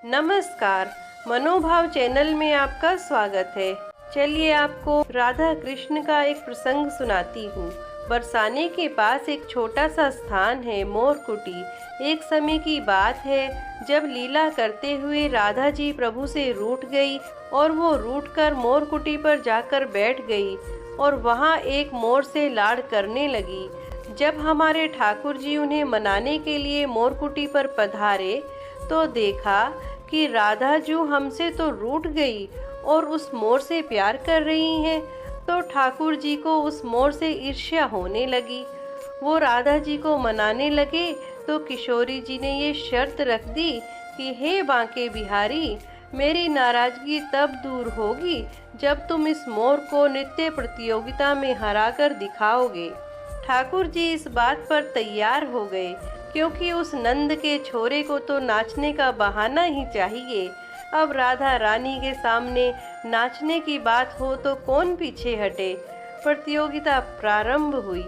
नमस्कार, मनोभाव चैनल में आपका स्वागत है। चलिए आपको राधा कृष्ण का एक प्रसंग सुनाती हूँ। बरसाने के पास एक छोटा सा स्थान है, मोरकुटी। एक समय की बात है जब लीला करते हुए राधा जी प्रभु से रूठ गई और वो रूठकर मोरकुटी पर जाकर बैठ गई और वहाँ एक मोर से लाड़ करने लगी। जब हमारे ठाकुर जी उन्हें मनाने के लिए मोरकुटी पर पधारे तो देखा कि राधा जू हमसे तो रूठ गई और उस मोर से प्यार कर रही हैं, तो ठाकुर जी को उस मोर से ईर्ष्या होने लगी। वो राधा जी को मनाने लगे तो किशोरी जी ने ये शर्त रख दी कि हे बांके बिहारी, मेरी नाराजगी तब दूर होगी जब तुम इस मोर को नृत्य प्रतियोगिता में हराकर दिखाओगे। ठाकुर जी इस बात पर तैयार हो गए, क्योंकि उस नंद के छोरे को तो नाचने का बहाना ही चाहिए। अब राधा रानी के सामने नाचने की बात हो तो कौन पीछे हटे। प्रतियोगिता प्रारंभ हुई।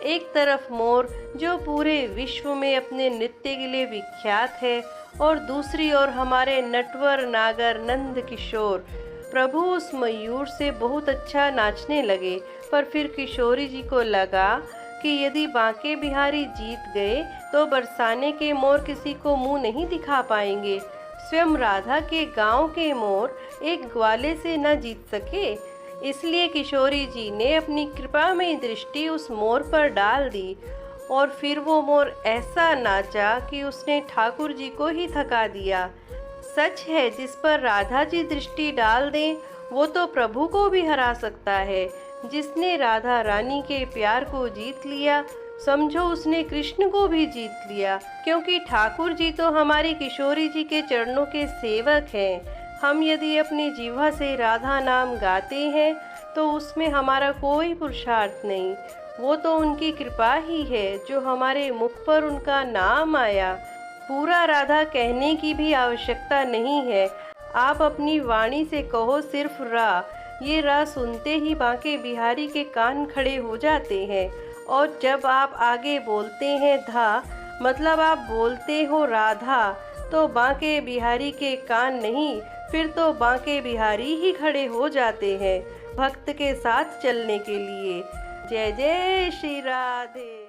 एक तरफ मोर जो पूरे विश्व में अपने नृत्य के लिए विख्यात है, और दूसरी ओर हमारे नटवर नागर नंद किशोर प्रभु उस मयूर से बहुत अच्छा नाचने लगे। पर फिर किशोरी जी को लगा कि यदि बांके बिहारी जीत गए तो बरसाने के मोर किसी को मुंह नहीं दिखा पाएंगे। स्वयं राधा के गांव के मोर एक ग्वाले से न जीत सके। इसलिए किशोरी जी ने अपनी कृपामयी दृष्टि उस मोर पर डाल दी और फिर वो मोर ऐसा नाचा कि उसने ठाकुर जी को ही थका दिया। सच है, जिस पर राधा जी दृष्टि डाल दें वो तो प्रभु को भी हरा सकता है। जिसने राधा रानी के प्यार को जीत लिया, समझो उसने कृष्ण को भी जीत लिया, क्योंकि ठाकुर जी तो हमारी किशोरी जी के चरणों के सेवक हैं। हम यदि अपनी जीवा से राधा नाम गाते हैं तो उसमें हमारा कोई पुरुषार्थ नहीं, वो तो उनकी कृपा ही है जो हमारे मुख पर उनका नाम आया। पूरा राधा कहने की भी आवश्यकता नहीं है, आप अपनी वाणी से कहो सिर्फ रा। ये रा सुनते ही बांके बिहारी के कान खड़े हो जाते हैं, और जब आप आगे बोलते हैं धा, मतलब आप बोलते हो राधा, तो बांके बिहारी के कान नहीं, फिर तो बांके बिहारी ही खड़े हो जाते हैं भक्त के साथ चलने के लिए। जय जय श्री राधे।